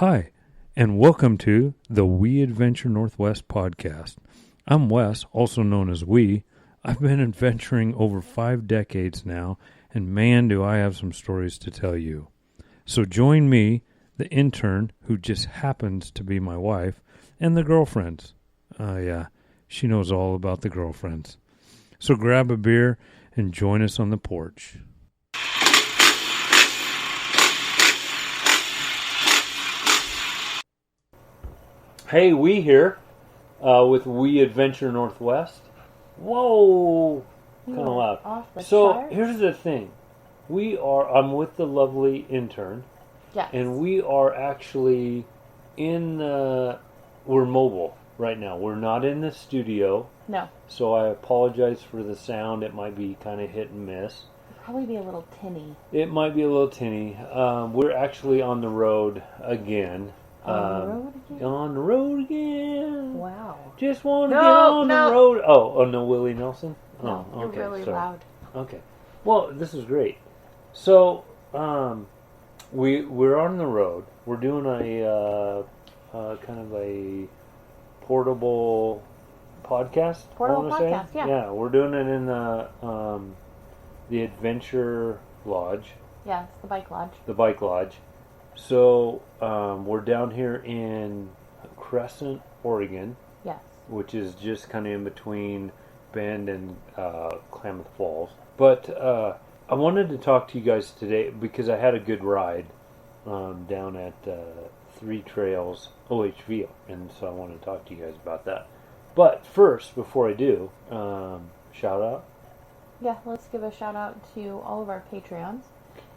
Hi, and welcome to the We Adventure Northwest podcast. I'm Wes, also known as We. I've been adventuring over 5 decades now, and man, do I have some stories to tell you. So join me, the intern, who just happens to be my wife, and the girlfriends. Yeah, she knows all about the girlfriends. So grab a beer and join us on the porch. Hey, We here with We Adventure Northwest. Whoa, kind of loud. So here's the thing: I'm with the lovely intern, yes, and we are actually we're mobile right now. We're not in the studio. No. So I apologize for the sound. It might be kind of hit and miss. It'll probably be a little tinny. It might be a little tinny. We're actually on the road again. On the road again. Wow. Just want to get on the road. Oh, no Willie Nelson? No, oh, okay, you're really loud. Okay. Well, this is great. So, we're on the road. We're doing a kind of a portable podcast. Portable podcast, yeah. Yeah, we're doing it in the Adventure Lodge. Yes, the bike lodge. The bike lodge. So, we're down here in Crescent, Oregon. Yes. Which is just kind of in between Bend and Klamath Falls. But I wanted to talk to you guys today because I had a good ride down at Three Trails OHV. And so I want to talk to you guys about that. But first, before I do, shout out. Yeah, let's give a shout out to all of our Patreons.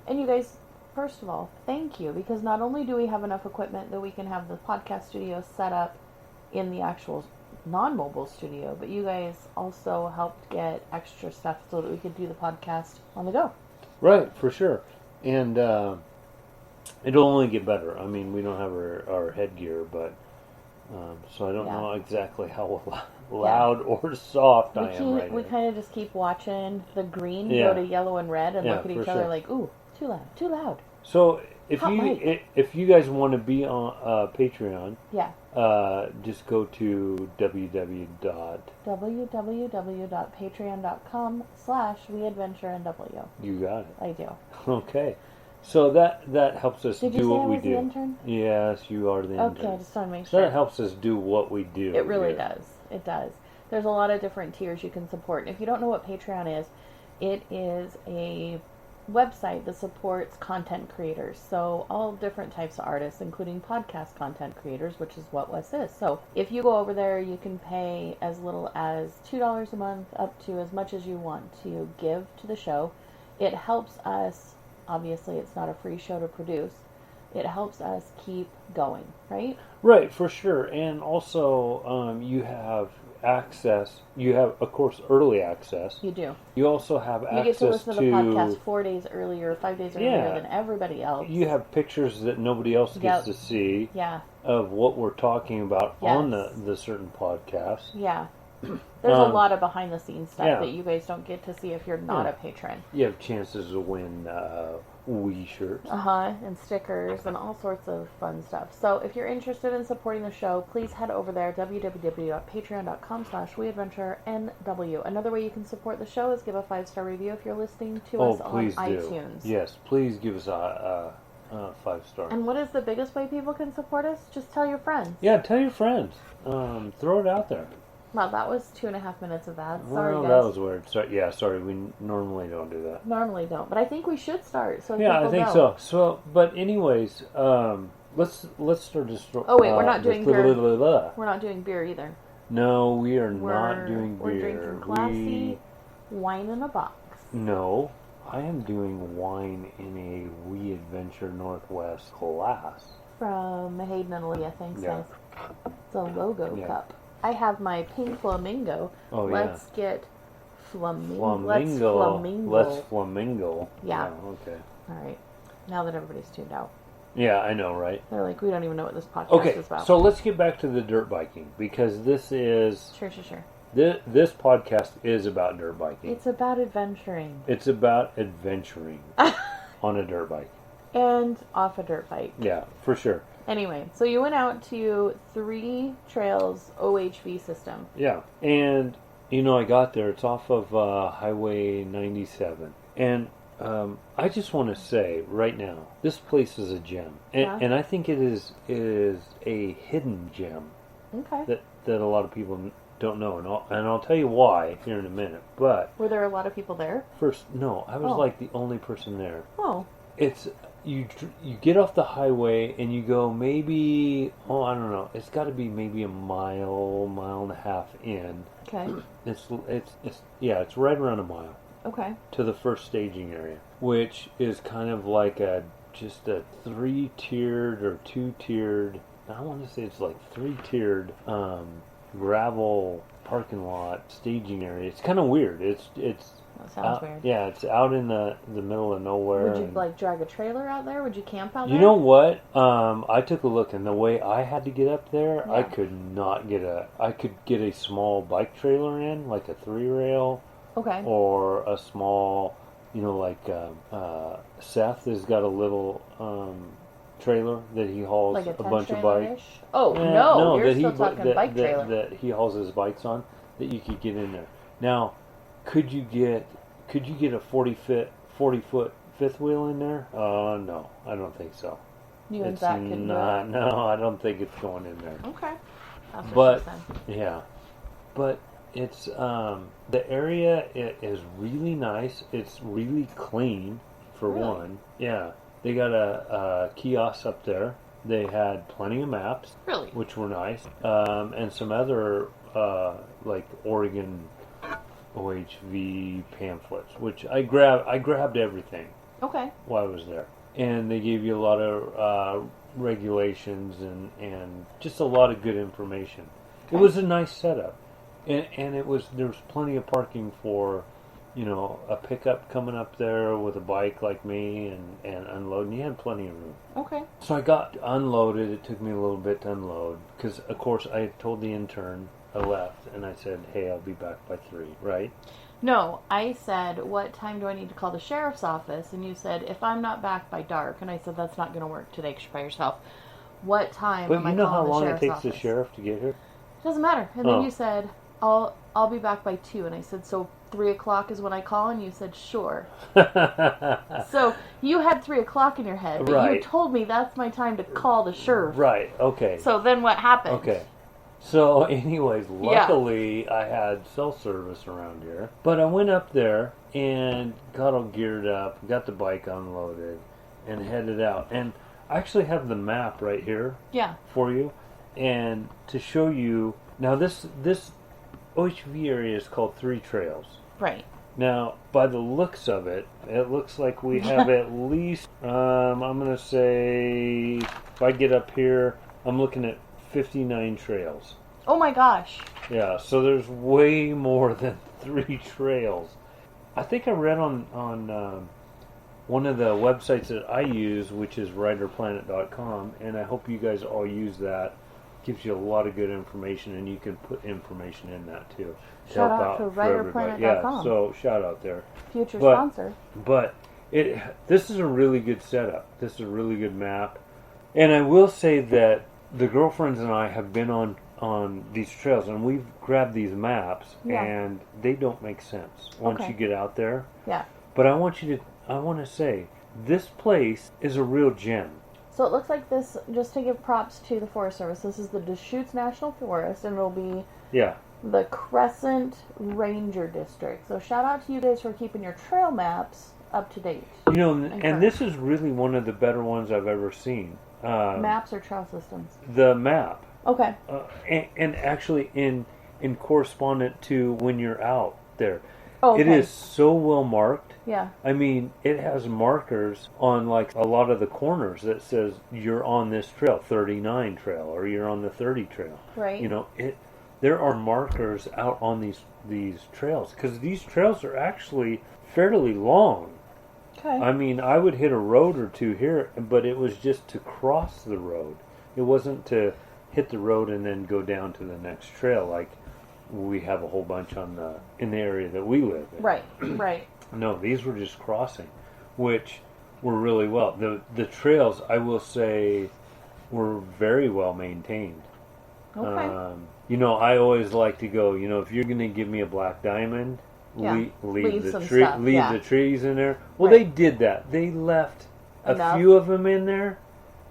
And you guys, first of all, thank you, because not only do we have enough equipment that we can have the podcast studio set up in the actual non-mobile studio, but you guys also helped get extra stuff so that we could do the podcast on the go. Right, for sure. And it'll only get better. I mean, we don't have our headgear, but so I don't know exactly how loud or soft I am right now. We kind of just keep watching the green go to yellow and red and look at each other like, ooh, too loud. So if you guys want to be on Patreon, just go to www.patreon.com/weadventurenw. You got it. I do. Okay. So that helps us do what we do. Did you say I was the intern? Yes, you are the intern. Okay, I just want to make sure. sure. That helps us do what we do. It really does. It does. There's a lot of different tiers you can support. And if you don't know what Patreon is, it is a website that supports content creators. So all different types of artists, including podcast content creators, which is what Wes is. So if you go over there, you can pay as little as $2 a month up to as much as you want to give to the show. It helps us. Obviously, it's not a free show to produce. It helps us keep going, right? Right, for sure. And also, you have access. You have, of course, early access. You do. You also have access to... You get to listen to the podcast 4 days earlier, 5 days earlier than everybody else. You have pictures that nobody else gets to see of what we're talking about on the certain podcast. Yeah. There's a lot of behind-the-scenes stuff that you guys don't get to see if you're not a patron. You have chances to win Wii shirts. And stickers and all sorts of fun stuff. So if you're interested in supporting the show, please head over there, www.patreon.com/weadventurenw. Another way you can support the show is give a 5-star review if you're listening to us on iTunes. Yes, please give us a 5-star. And what is the biggest way people can support us? Just tell your friends. Yeah, tell your friends. Throw it out there. Well, that was 2.5 minutes of that. Sorry, guys. That was weird. Sorry. We normally don't do that. Normally don't, but I think we should start. So I think so. So, but anyways, let's start this. Oh wait, we're not doing beer. We're not doing beer either. No, we are not doing beer. We're drinking classy wine in a box. No, I am doing wine in a We Adventure Northwest glass from Hayden and Lee, I think so. It's a logo cup. I have my pink flamingo. Oh, Let's get flamingo. Let's flamingo. Yeah. Okay. All right. Now that everybody's tuned out. Yeah, I know, right? They're like, we don't even know what this podcast is about. So let's get back to the dirt biking, because this is... Sure. This podcast is about dirt biking. It's about adventuring. It's about adventuring on a dirt bike. And off a dirt bike. Yeah, for sure. Anyway, so you went out to 3 Trails OHV system. Yeah, and I got there. It's off of Highway 97, and I just want to say right now, this place is a gem, and I think it is a hidden gem. Okay. That a lot of people don't know, and I'll tell you why here in a minute. But were there a lot of people there? First, no, I was like the only person there. Oh. It's you get off the highway and you go maybe I don't know. It's got to be maybe a mile and a half in. Okay. It's right around a mile. Okay. To the first staging area, which is kind of like just a 3-tiered or 2-tiered. I want to say it's like 3-tiered gravel parking lot staging area. It's kind of weird. That sounds weird. Yeah, it's out in the middle of nowhere. Would you drag a trailer out there? Would you camp out there? You know what? I took a look, and the way I had to get up there, Yeah. I could not get I could get a small bike trailer in, like a 3-rail. Okay. Or a small, Seth has got a little trailer that he hauls like a bunch of bikes. Oh, no, you're that still talking bike trailer. That he hauls his bikes on, that you could get in there. Now, could you get a 40-foot fifth wheel in there? No, I don't think so. You and Zach can do it? No, I don't think it's going in there. Okay. That's what she said. Yeah. But it's the area is really nice. It's really clean for one. Yeah, they got a kiosk up there. They had plenty of maps, really, which were nice, and some other like Oregon OHV pamphlets, which I grabbed everything. Okay. While I was there, and they gave you a lot of regulations and just a lot of good information. Okay. It was a nice setup. And there was plenty of parking for, a pickup coming up there with a bike like me and unloading. You had plenty of room. Okay. So I got unloaded. It took me a little bit to unload because, of course, I had told the intern I left, and I said, "Hey, I'll be back by 3." Right? No, I said, "What time do I need to call the sheriff's office?" And you said, "If I'm not back by dark." And I said, "That's not going to work today because you're by yourself. What time am I calling the sheriff's office?" But you know how long it takes the sheriff to get here? Doesn't matter. And then you said, I'll be back by 2, and I said, "So 3 o'clock is when I call?" And you said, "Sure." So you had 3 o'clock in your head, but you told me that's my time to call the sheriff. Right. Okay. So then what happened? Okay. So, anyways, luckily I had cell service around here, but I went up there and got all geared up, got the bike unloaded, and headed out. And I actually have the map right here. Yeah. For you, and to show you now this OHV area is called 3 Trails. Right. Now, by the looks of it, it looks like we have at least, I'm going to say, if I get up here, I'm looking at 59 trails. Oh my gosh. Yeah, so there's way more than 3 trails. I think I read on one of the websites that I use, which is riderplanet.com, and I hope you guys all use that. Gives you a lot of good information, and you can put information in that too. Shout out to riderplanet.com. Yeah, so shout out there. Future sponsor. But this is a really good setup. This is a really good map. And I will say that the girlfriends and I have been on these trails, and we've grabbed these maps, and they don't make sense once you get out there. Yeah. But I want to say, this place is a real gem. So it looks like this, just to give props to the Forest Service, this is the Deschutes National Forest, and it'll be the Crescent Ranger District. So shout out to you guys for keeping your trail maps up to date. And this is really one of the better ones I've ever seen. Maps or trail systems? The map. Okay. And actually in correspondent to when you're out there. Oh, okay. It is so well marked. Yeah. I mean, it has markers on like a lot of the corners that says you're on this trail, 39 trail, or you're on the 30 trail. Right. There are markers out on these trails because these trails are actually fairly long. Okay. I mean, I would hit a road or two here, but it was just to cross the road. It wasn't to hit the road and then go down to the next trail like we have a whole bunch in the area that we live in. Right. Right. No, these were just crossing, which were really well. The trails, I will say, were very well maintained. Okay. I always like to go, if you're going to give me a black diamond, Yeah. leave the some tree, stuff, leave yeah. the trees in there. Well, Right. they did that. They left Enough. a few of them in there.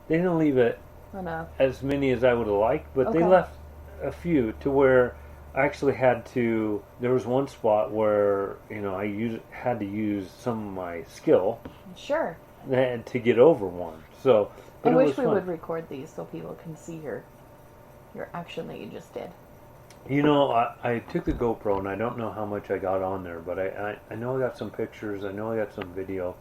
They didn't leave it Enough. as many as I would have liked, but they Okay. left a few to where I actually had to. There was one spot where I had to use some of my skill Sure. to get over one. So, I but it wish was we fun. would record these so people can see your action that you just did. I took the GoPro and I don't know how much I got on there, but I know I got some pictures. I know I got some video.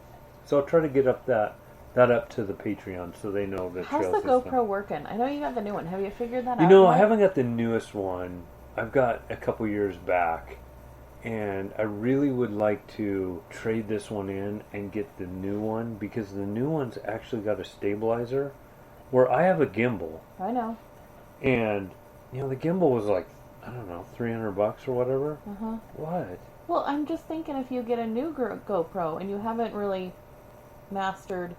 So I'll try to get up that up to the Patreon so they know the How's trail the system. GoPro working? I know you got the new one. Have you figured that out? I yet? haven't got the newest one. I've got a couple years back, and I really would like to trade this one in and get the new one because the new one's actually got a stabilizer where I have a gimbal. I know. And, the gimbal was like, I don't know, $300 or whatever. Uh-huh. What? Well, I'm just thinking if you get a new GoPro and you haven't really mastered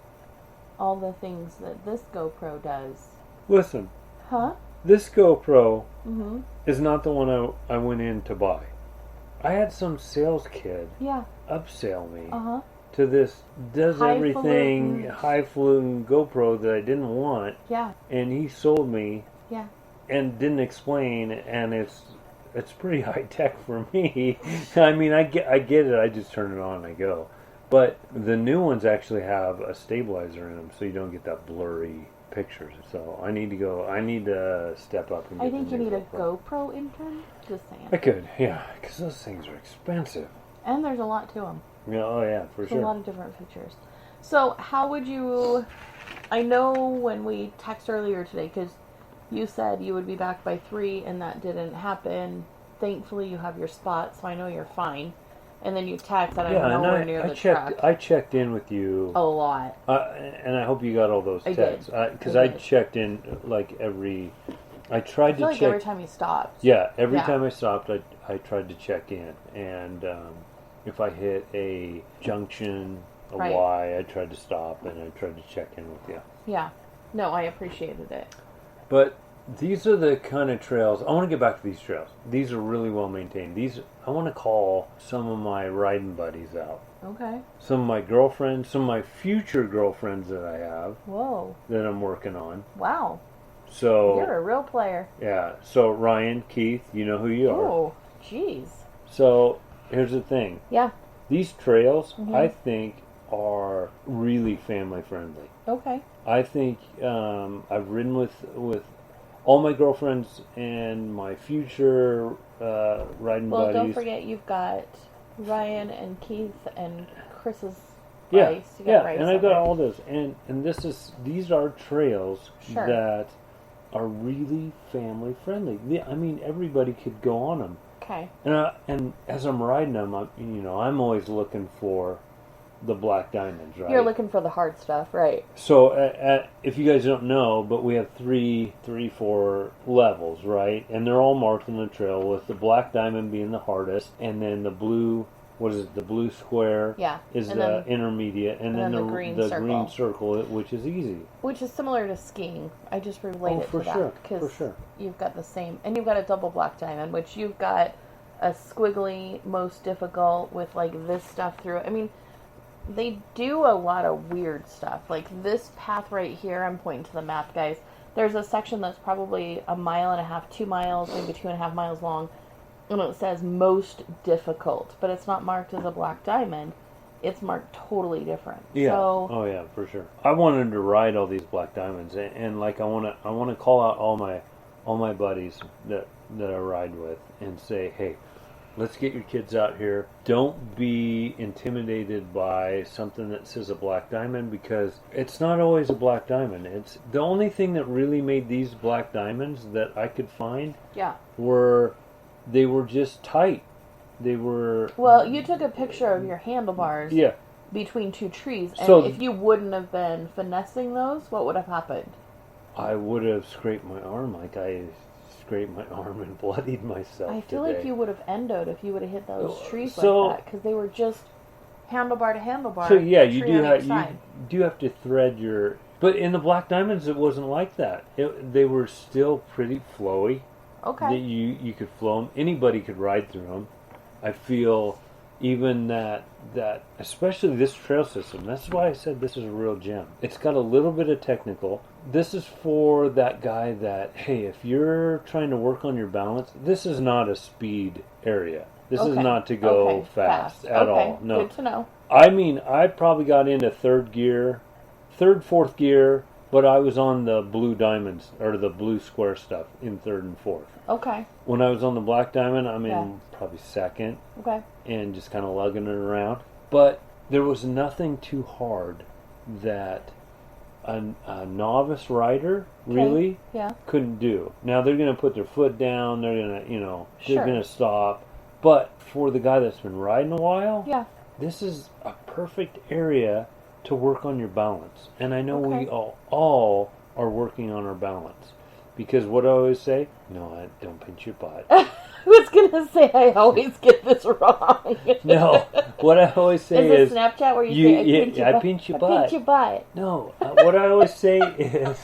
all the things that this GoPro does. Listen, Huh? this GoPro Mm-hmm. is not the one I went in to buy. I had some sales kid Yeah. upsell me Uh-huh. to this everything Highfalutin. highfalutin GoPro that I didn't want, Yeah. and he sold me Yeah. and didn't explain, and it's pretty high tech for me. I mean, I get it. I just turn it on and I go. But the new ones actually have a stabilizer in them, so you don't get that blurry pictures. So I need to step up and get I think the you new need a GoPro. GoPro intern. Just saying. I could, yeah, because those things are expensive. And there's a lot to them. Yeah, oh yeah, for There's sure. a lot of different features. So how would you... I know when we texted earlier today, because you said you would be back by 3, and that didn't happen. Thankfully, you have your spot, so I know you're fine. And then you text that I'm nowhere near the truck. I checked in with you A lot. and I hope you got all those I texts did. because I I did. checked in like I tried I to feel like check. every time you stopped. Yeah, every Yeah. time I stopped, I tried to check in, and if I hit a junction, a Right. Y, I tried to stop and I tried to check in with you. Yeah. No, I appreciated it. But these are the kind of trails. I want to get back to these trails. These are really well maintained. I want to call some of my riding buddies out. Okay. Some of my girlfriends, some of my future girlfriends that I have Whoa. that I'm working on. Wow. So You're a real player. yeah. So Ryan, Keith, you know who you are. Oh, jeez. So here's the thing. Yeah. These trails, Mhm. I think, are really family friendly. Okay. I think I've ridden with all my girlfriends and my future riding Well, buddies. don't forget you've got Ryan and Keith and Chris's Yeah, Bryce. You got yeah, Bryce and I've got over. all this, and these are trails Sure. that are really family friendly. I mean, everybody could go on them. Okay. And as I'm riding them, I'm always looking for the black diamonds, right? You're looking for the hard stuff, right? So, if you guys don't know, but we have four levels, right? And they're all marked on the trail, with the black diamond being the hardest, and then the blue, the blue square Yeah. is And the then- intermediate, and then the the green green circle. circle, which is easy. Which is similar to skiing. I just relate it for to sure, that because for sure. you've got the same, and you've got a double black diamond, which you've got a squiggly most difficult with like this stuff through it. I mean, they do a lot of weird stuff. Like this path right here, I'm pointing to the map, guys. There's a section that's probably 1.5 miles, 2 miles, maybe 2.5 miles long, and it says most difficult, but it's not marked as a black diamond. It's marked totally different. Yeah. So, Oh yeah, for sure. I wanted to ride all these black diamonds, and like I want to call out all my buddies that I ride with and say, hey, let's get your kids out here. Don't be intimidated by something that says a black diamond, because it's not always a black diamond. It's the only thing that really made these black diamonds that I could find yeah. they were just tight. They were Well, you took a picture of your handlebars yeah. between two trees, and So- if you wouldn't have been finessing those, what would have happened? I would have scraped my arm like I scraped my arm and bloodied myself. I feel today. like you would have endoed if you would have hit those trees So- like that, because they were just handlebar to handlebar. So yeah, you tree do on have each side. you do have to thread But in the Black Diamonds, it wasn't like that. They were still pretty flowy. Okay. That you could flow them. Anybody could ride through them. I feel even that especially this trail system. That's why I said this is a real gem. It's got a little bit of technical. This is for that guy that, hey, if you're trying to work on your balance, this is not a speed area. This is not to go fast at all. No. Good to know. I mean, I probably got into fourth gear, but I was on the blue diamonds, or the blue square stuff in third and fourth. Okay. When I was on the Black Diamond, I'm in probably second. Okay. And just kind of lugging it around. But there was nothing too hard that a novice rider really couldn't do. Now, they're going to put their foot down, they're going to, they're going to stop. But for the guy that's been riding a while, this is a perfect area to work on your balance. And I know we all are working on our balance. Because what I always say, no, don't pinch your butt. I was going to say, I always get this wrong. No, what I always say is... Is it Snapchat where you say, I pinch your butt? I pinch your butt. No, what I always say is,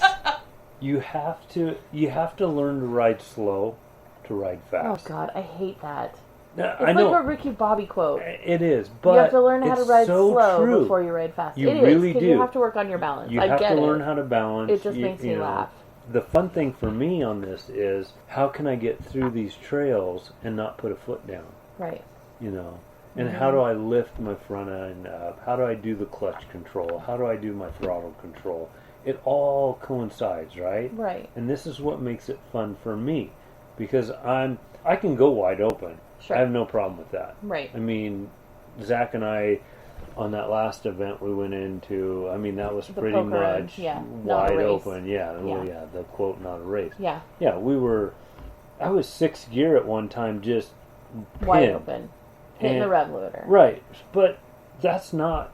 you have to learn to ride slow to ride fast. Oh, God, I hate that. It's like a Ricky Bobby quote. It is, but you have to learn how to ride slow true. Before you ride fast. You really do. You have to work on your balance. You have to learn how to balance. It just makes me laugh. The fun thing for me on this is, how can I get through these trails and not put a foot down? Right. And how do I lift my front end up? How do I do the clutch control? How do I do my throttle control? It all coincides, right? Right. And this is what makes it fun for me, because I can go wide open. Sure. I have no problem with that. Right. I mean, Zach and I, on that last event we went into, I mean, that was the pretty much wide open. Yeah. Well, the quote, not a race. Yeah. Yeah, I was 6th gear at one time, just wide open. Hitting the rev loader. Right. But that's not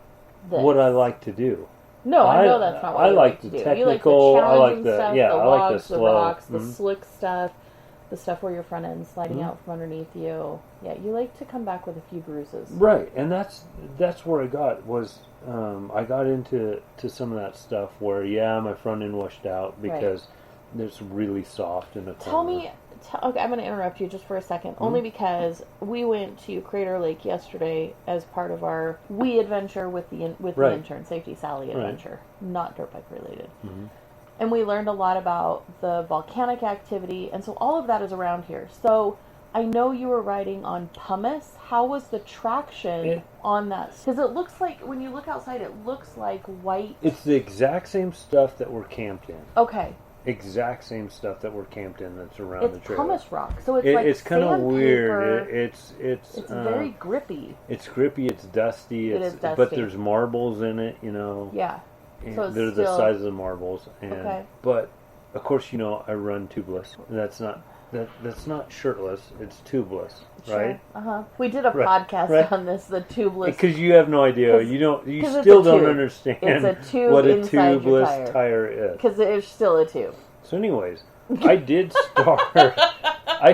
what I like to do. No, I know that's not what I you like to the do. technical, You like the challenging stuff, the I logs, like the slow. The rocks, the slick stuff, the stuff where your front end's sliding out from underneath you. Yeah, you like to come back with a few bruises. Right, and that's where I got into some of that stuff where, my front end washed out because it's really soft in the corner. Tell me, okay, I'm going to interrupt you just for a second, only because we went to Crater Lake yesterday as part of our wee adventure with the intern, Safety Sally adventure, not dirt bike related. Mm-hmm. And we learned a lot about the volcanic activity, and so all of that is around here. So I know you were riding on pumice. How was the traction on that? Because it looks like, when you look outside, it looks like white. It's the exact same stuff that we're camped in. Okay. Exact same stuff that we're camped in that's around the trail. It's pumice rock, so it's like it's kind of weird. It's very grippy. It's grippy. It's dusty. It is dusty. But there's marbles in it. Yeah. So they're the size of the marbles. And, but of course, I run tubeless. That's not shirtless. It's tubeless, right? We did a podcast on this, the tubeless. Because you have no idea. You still don't understand it's a tube what a tubeless tire is. Because it's still a tube. So, anyways, I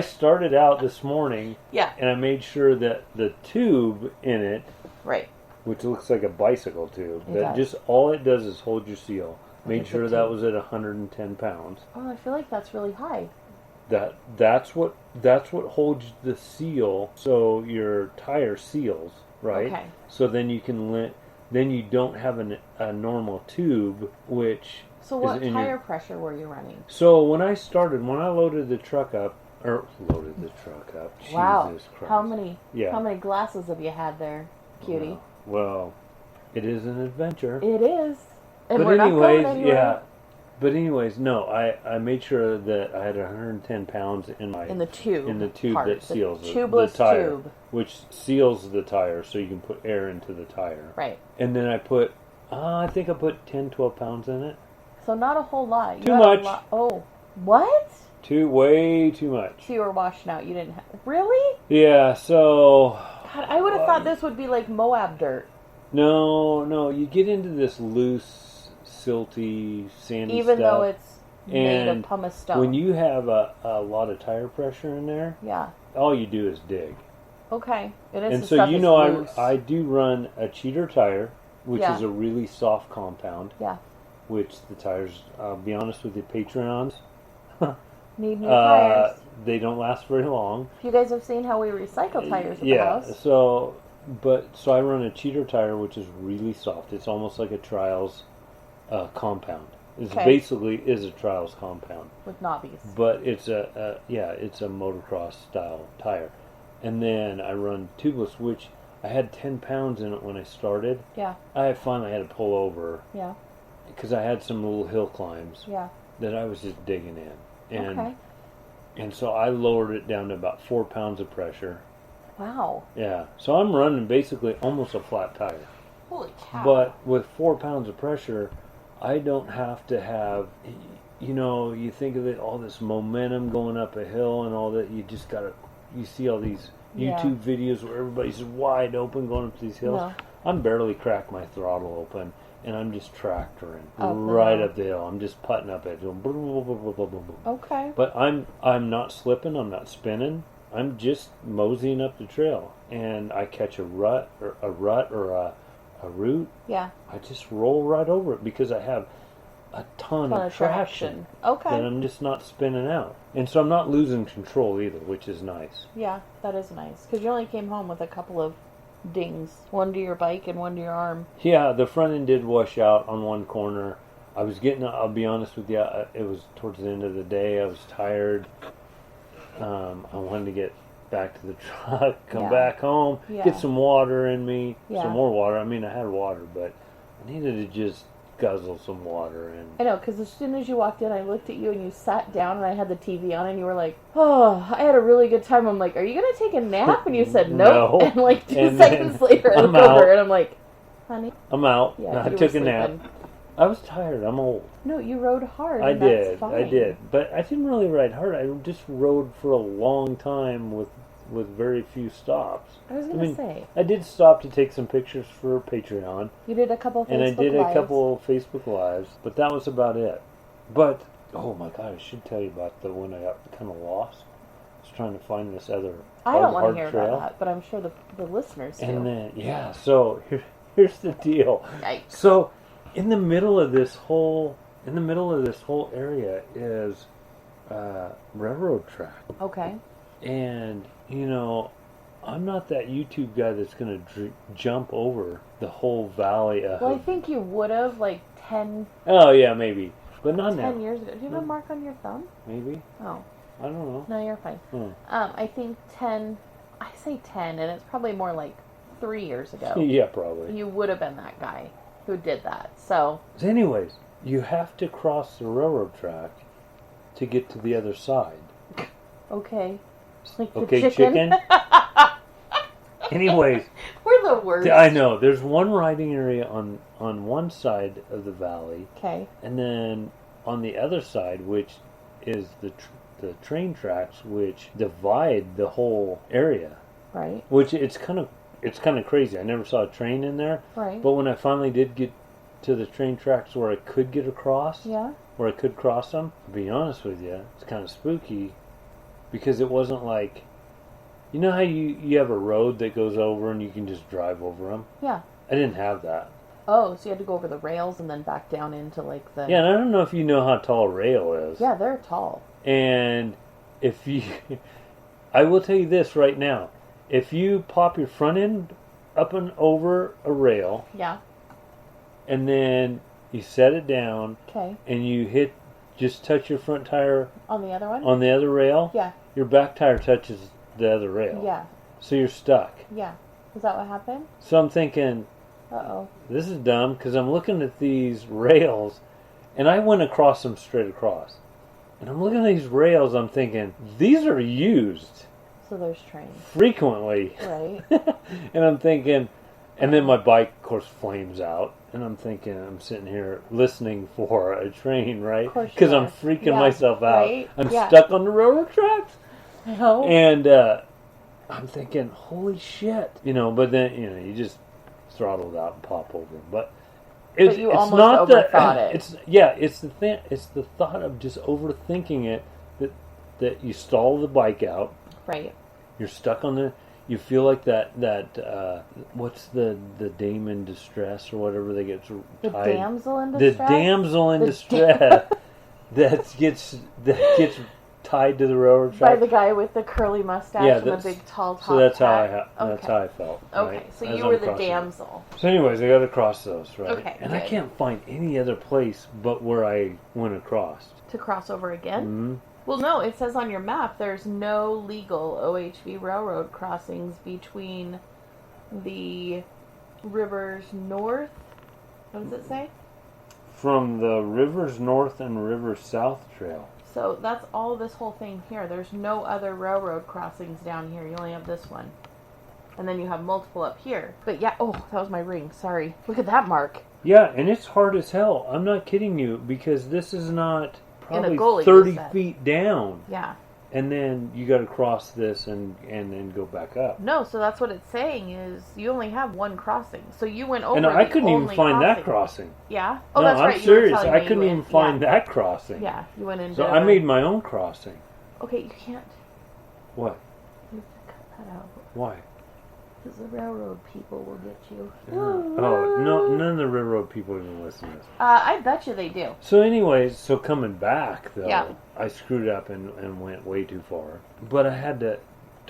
started out this morning. Yeah. And I made sure that the tube in it, right, which looks like a bicycle tube, just all it does is hold your seal. Made sure that was at 110 pounds. Oh, I feel like that's really high. That's what holds the seal, so your tire seals, right? Okay. So then you don't have a normal tube, which. So what tire pressure were you running? So when I loaded the truck up. Wow. Jesus Christ. How many glasses have you had there, cutie? Well, it is an adventure. It is. And but we're not going anywhere. Yeah. But anyways, no, I made sure that I had 110 pounds in the tube that seals the tire, tube, which seals the tire, so you can put air into the tire. Right. And then I think I put 10, 12 pounds in it. So not a whole lot. Too much. Oh, what? Way too much. So you were washing out. You didn't really? Yeah. So. God, I would have thought this would be like Moab dirt. No. You get into this loose, silty, sandy Even stuff. though it's made of pumice stone. When you have a lot of tire pressure in there, all you do is dig. Okay. It is. And so I do run a cheater tire, which is a really soft compound. Yeah. which the tires, I'll be honest with you, Patreons, Need new tires. they don't last very long. You guys have seen how we recycle tires at the house. So I run a cheater tire, which is really soft. It's almost like a Trials compound. It basically is a Trials compound with knobbies. But it's a motocross style tire. And then I run tubeless, which I had 10 pounds in it when I started. Yeah. I finally had to pull over. Yeah. Because I had some little hill climbs. Yeah. That I was just digging in. And and so I lowered it down to about 4 pounds of pressure. Wow. Yeah. So I'm running basically almost a flat tire. Holy cow. But with 4 pounds of pressure, I don't have to have, you think of it, all this momentum going up a hill and all that. You just got to, you see all these YouTube videos where everybody's wide open going up these hills. No. I'm barely cracked my throttle open. And I'm just tractoring right up the hill. I'm just putting up it. Boom, boom, boom, boom, boom, boom, boom. Okay. But I'm not slipping. I'm not spinning. I'm just moseying up the trail. And I catch a rut or a root. Yeah. I just roll right over it because I have a ton of traction. Okay. That I'm just not spinning out. And so I'm not losing control either, which is nice. Yeah, that is nice. Because you only came home with a couple of dings, one to your bike and one to your arm. Yeah, the front end did wash out on one corner. I'll be honest with you, it was towards the end of the day. I was tired. I wanted to get back to the truck, come back home, get some water in me, some more water. I mean, I had water, but I needed to just guzzle some water. And I know, because as soon as you walked in, I looked at you and you sat down and I had the TV on and you were like, oh, I had a really good time. I'm like, are you going to take a nap? And you said, nope. No. And like 2 seconds later, I look over and I'm like, honey. I'm out. Yeah, I took a nap. I was tired. I'm old. No, you rode hard. I did. But I didn't really ride hard. I just rode for a long time with very few stops. I was going to say. I did stop to take some pictures for Patreon. You did a couple of Facebook Lives. And I did a couple of Facebook Lives, but that was about it. But, oh my God, I should tell you about the one I got kind of lost. I was trying to find this other I don't want to hear about that, but I'm sure the listeners do. And then, so here's the deal. Yikes. So, in the middle of this whole area is railroad track. Okay. And, I'm not that YouTube guy that's going to jump over the whole valley. Well, I think you would have, 10... Oh, yeah, maybe. But not 10 years ago. Do you have a mark on your thumb? Maybe. Oh. I don't know. No, you're fine. I think 10... I say 10, and it's probably more like 3 years ago. Yeah, probably. You would have been that guy who did that, so... Anyways, you have to cross the railroad track to get to the other side. Okay. Like okay, the chicken? Anyways, we're the worst. I know. There's one riding area on one side of the valley. Okay. And then on the other side, which is the train tracks, which divide the whole area. Right. Which it's kind of crazy. I never saw a train in there. Right. But when I finally did get to the train tracks where I could get across, where I could cross them, to be honest with you, it's kind of spooky because it wasn't like. You know how you have a road that goes over and you can just drive over them? Yeah. I didn't have that. Oh, so you had to go over the rails and then back down into the... Yeah, and I don't know if you know how tall a rail is. Yeah, they're tall. And if you... I will tell you this right now. If you pop your front end up and over a rail... Yeah. And then you set it down... Okay. And you just touch your front tire... On the other one? On the other rail... Yeah. Your back tire touches... the other rail. Yeah. So you're stuck. Yeah. Is that what happened? So I'm thinking, this is dumb because I'm looking at these rails and I went across them straight across. And I'm looking at these rails, I'm thinking, these are used. So there's trains. Frequently. Right. And I'm thinking, and then my bike, of course, flames out. And I'm thinking, I'm sitting here listening for a train, right? Because I'm freaking myself out. Right? I'm stuck on the railroad tracks. No. And I'm thinking, holy shit, but then you just throttle it out and pop over. But it's almost not overthought it. It's the thought of just overthinking it that you stall the bike out. Right. You're stuck on you feel like that what's the dame in distress or whatever they get The tied. damsel in distress? The damsel in distress that gets tied to the railroad track. By the guy with the curly mustache and the big tall top so that's hat. that's how I felt. Okay, right? so As you I'm were the crossing it. damsel. So anyways, I got to cross those, right? Okay, and good. I can't find any other place but where I went across. To cross over again? Mm-hmm. Well, no, it says on your map there's no legal OHV railroad crossings between the rivers north. What does it say? From the Rivers North and Rivers South Trail. So that's all this whole thing here. There's no other railroad crossings down here. You only have this one. And then you have multiple up here. But yeah, oh, that was my ring. Sorry. Look at that mark. Yeah, and it's hard as hell. I'm not kidding you, because this is not probably gully, 30 feet down. Yeah. And then you got to cross this and then go back up. No, so that's what it's saying is you only have one crossing. So you went over. And I couldn't even only find that crossing. crossing. Yeah. Oh, no, that's I'm right. serious. You were telling I me couldn't you even went, find yeah. that crossing. Yeah, you went into. So I made my own crossing. Okay, you can't. What? You have to cut that out. Why? Because the railroad people will get you. Oh, no, none of the railroad people even listen to this. I bet you they do. So anyways, so coming back, though, Yeah. I screwed up and went way too far. But I had to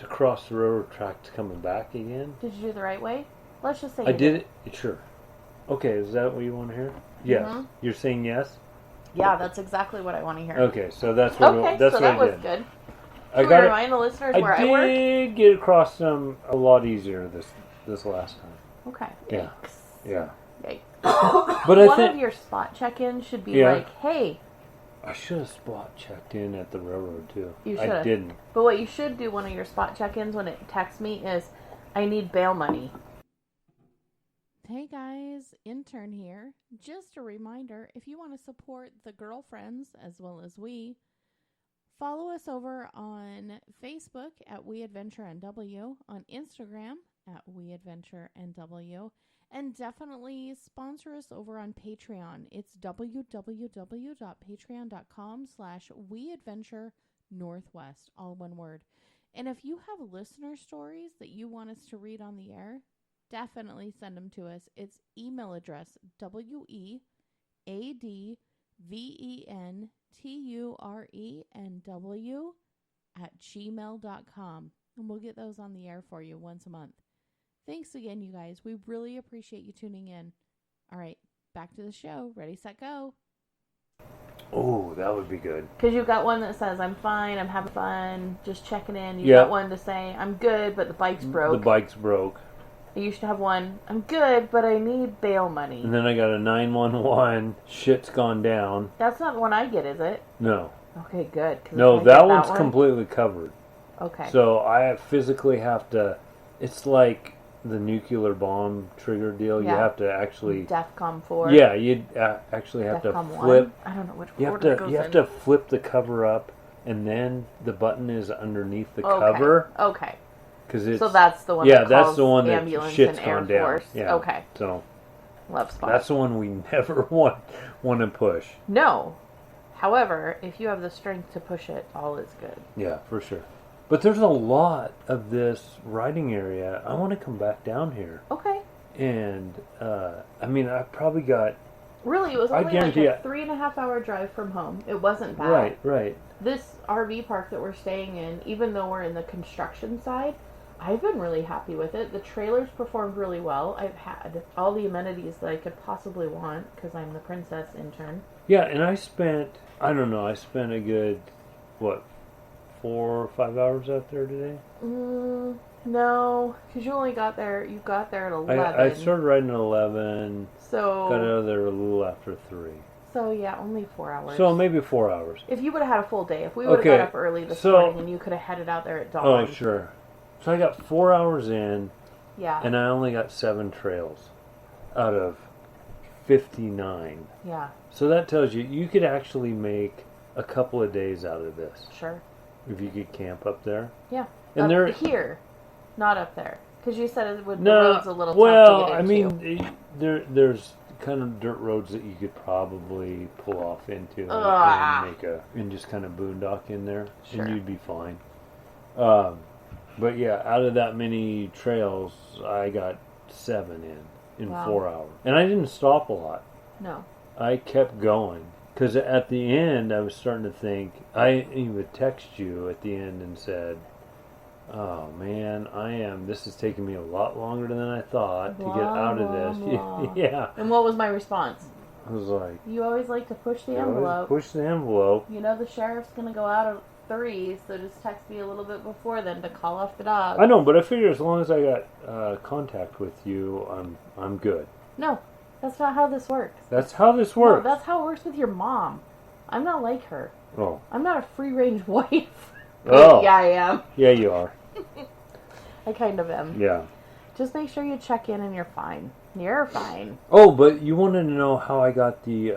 cross the railroad tracks coming back again. Did you do the right way? Let's just say I did it. Sure. Okay, is that what you want to hear? Yes. Mm-hmm. You're saying yes? Yeah, that's exactly what I want to hear. Okay, so that's what Okay, that's so what that I was did. good. I Should we got it. remind the listeners where I I work? did get across them a lot easier this last time. Okay. Yeah. Yikes. Yeah. Yikes. But I One think of your spot check-ins should be Yeah. like, hey, I should have spot checked in at the railroad too. You I should've. didn't. but what you should do one of your spot check-ins when it texts me is, I need bail money. Hey guys, intern here. Just a reminder, if you want to support the girlfriends as well as we, follow us over on Facebook at We Adventure NW, on Instagram at We Adventure NW, and definitely sponsor us over on Patreon. It's www.patreon.com/WeAdventureNorthwest, all one word. And if you have listener stories that you want us to read on the air, definitely send them to us. It's email address weadventurenw@gmail.com, and we'll get those on the air for you once a month. Thanks again, you guys. We really appreciate you tuning in. All right, back to the show. Ready, set, go. Oh, that would be good. Because you've got one that says, I'm fine, I'm having fun, just checking in. You've Yeah. got one to say, I'm good, but the bike's broke. The bike's broke. You should have one, I'm good, but I need bail money. And then I got a 911. Shit's gone down. That's not the one I get, is it? No. Okay, good. 'Cause No, if I that get one's one- completely covered. Okay. So I physically have to. It's like the nuclear bomb trigger deal. You Yeah. have to actually. DEFCON 4. Yeah, you actually have to DEFCON 1. flip. I don't know which You have order it to. goes You have in. to flip the cover up, and then the button is underneath the Okay. cover. Okay. Because it's. So that's the one Yeah, that that's calls the one that ambulance shit's and Air gone down. Force. Yeah. Okay. So Love spot. that's the one we never want to push. No. However, if you have the strength to push it, all is good. Yeah, for sure. But there's a lot of this riding area. I want to come back down here. Okay. And, I mean, I probably got... Really, it was I only like guarantee a it. 3.5-hour drive from home. It wasn't bad. Right. This RV park that we're staying in, even though we're in the construction side, I've been really happy with it. The trailers performed really well. I've had all the amenities that I could possibly want because I'm the princess intern. Yeah, and I spent a good, 4 or 5 hours out there today? No, because you got there at 11. I started riding at 11, so got out of there a little after 3. So yeah, only 4 hours. So maybe 4 hours. If you would have had a full day, if we would have Okay, got up early this so- morning and you could have headed out there at dawn. Oh, sure. So I got 4 hours in, Yeah. and I only got 7 trails out of 59. Yeah, So that tells you could actually make a couple of days out of this sure. if you could camp up there. Yeah. And up there- here, not up there. Because you said the No, road's a little well, tough to get I into. mean, there's kind of dirt roads that you could probably pull off into Ugh. and make and just kind of boondock in there, Sure. and you'd be fine. But yeah, out of that many trails, I got 7 in Wow. 4 hours. And I didn't stop a lot. No. I kept going. Because at the end, I was starting to think, I even texted you at the end and said, oh man, this is taking me a lot longer than I thought to get out of this. Blah. Yeah. And what was my response? I was like, You always like to push the you always envelope. push the envelope. You know the sheriff's going to go out at 3, so just text me a little bit before then to call off the dog. I know, but I figure as long as I got contact with you, I'm good. No, that's not how this works. That's how this works. No, that's how it works with your mom. I'm not like her. Oh. I'm not a free-range wife. Oh. Yeah, I am. Yeah, you are. I kind of am. Yeah. Just make sure you check in and you're fine. You're fine. Oh, but you wanted to know how I got the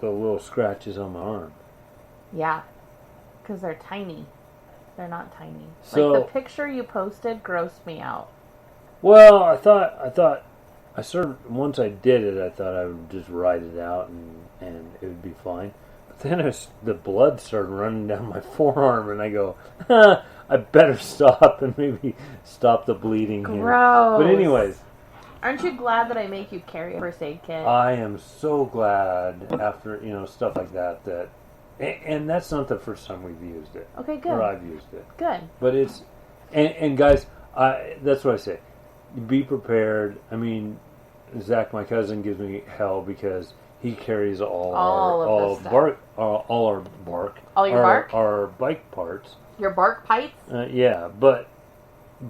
little scratches on my arm. Yeah, because they're tiny. They're not tiny. So, like the picture you posted grossed me out. Well, I thought I sort of, once I did it, I thought I would just ride it out and it would be fine. But then the blood started running down my forearm, and I go, I better stop and maybe stop the bleeding here. Gross. But anyways. Aren't you glad that I make you carry a first aid kit? I am so glad after, stuff like that, and that's not the first time we've used it. Okay, good. Or I've used it. Good. But it's, and guys, that's what I say. Be prepared. I mean, Zach, my cousin, gives me hell because he carries all our bike parts. Your bark pipes? Yeah, but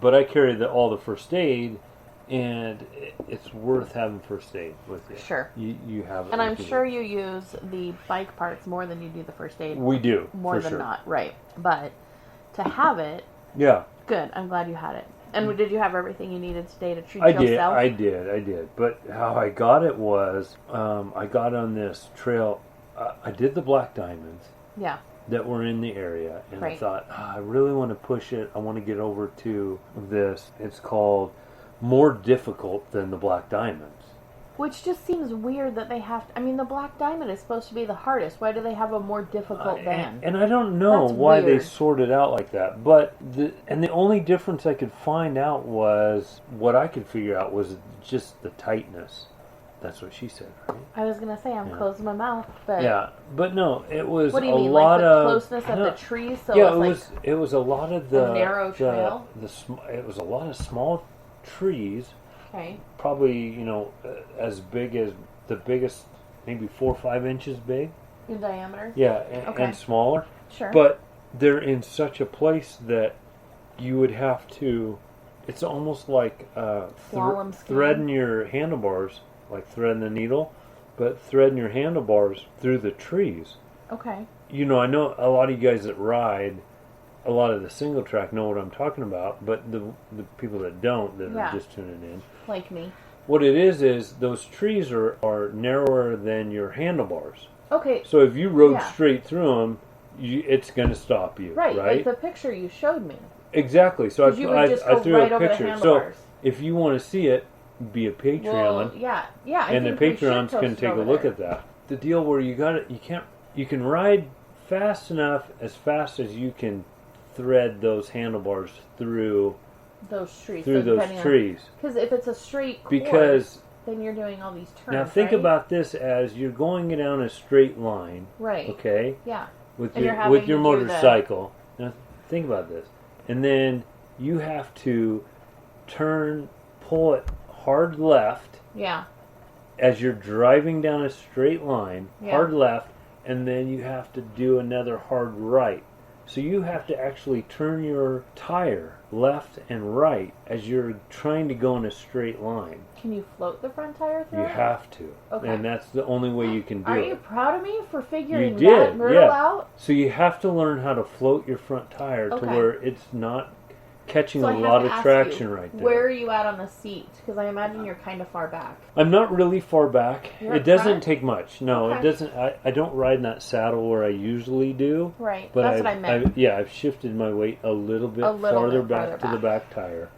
I carry all the first aid, and it's worth having first aid with you. Sure. You have it. And I'm sure you use the bike parts more than you do the first aid. We do. More than not, right. But to have it, yeah. Good. I'm glad you had it. And did you have everything you needed today to treat yourself? I did. But how I got it was, I got on this trail. I did the Black Diamonds. Yeah. That were in the area, and right. I thought, I really want to push it. I want to get over to this. It's called More Difficult Than the Black Diamonds. Which just seems weird that they have to, I mean, the Black Diamond is supposed to be the hardest. Why do they have a more difficult than? And I don't know why they sorted out like that. But the only difference I could find out was, what I could figure out was just the tightness. That's what she said, right? I was going to say, I'm closing my mouth, but... Yeah, but no, it was what do you mean, like the closeness of the trees? So yeah, it was a lot of the... A narrow trail? It was a lot of small trees. Okay. Probably, as big as the biggest, maybe 4 or 5 inches big. In diameter? Yeah, and smaller. Sure. But they're in such a place that you would have to... It's almost like threading your handlebars, like threading a needle, but threading your handlebars through the trees. Okay. I know a lot of you guys that ride a lot of the single track know what I'm talking about, but the people that don't, that are just tuning in. Like me. What it is those trees are narrower than your handlebars. Okay. So if you rode straight through them, it's going to stop you. Right, like the picture you showed me. Exactly. So I threw right a picture. So if you want to see it, be a Patreon. Well, yeah. And the Patreons can take a look at that. The deal where you can ride fast enough, as fast as you can thread those handlebars through those trees. Because if it's a straight course, then you're doing all these turns. Now think about this as you're going down a straight line. Right. Okay? Yeah. With your motorcycle. Now think about this. And then you have to pull it hard left. Yeah. As you're driving down a straight line, hard left, and then you have to do another hard right. So you have to actually turn your tire left and right as you're trying to go in a straight line. Can you float the front tire through? You have to. Okay. And that's the only way you can do it. Are you proud of me for figuring that myrtle out? So you have to learn how to float your front tire to where it's not catching a lot of traction right there. Where are you at on the seat? Because I imagine you're kind of far back. I'm not really far back. It doesn't take much. No, Okay. It doesn't. I don't ride in that saddle where I usually do. Right. But That's what I meant. I've shifted my weight a little bit farther back to the back tire.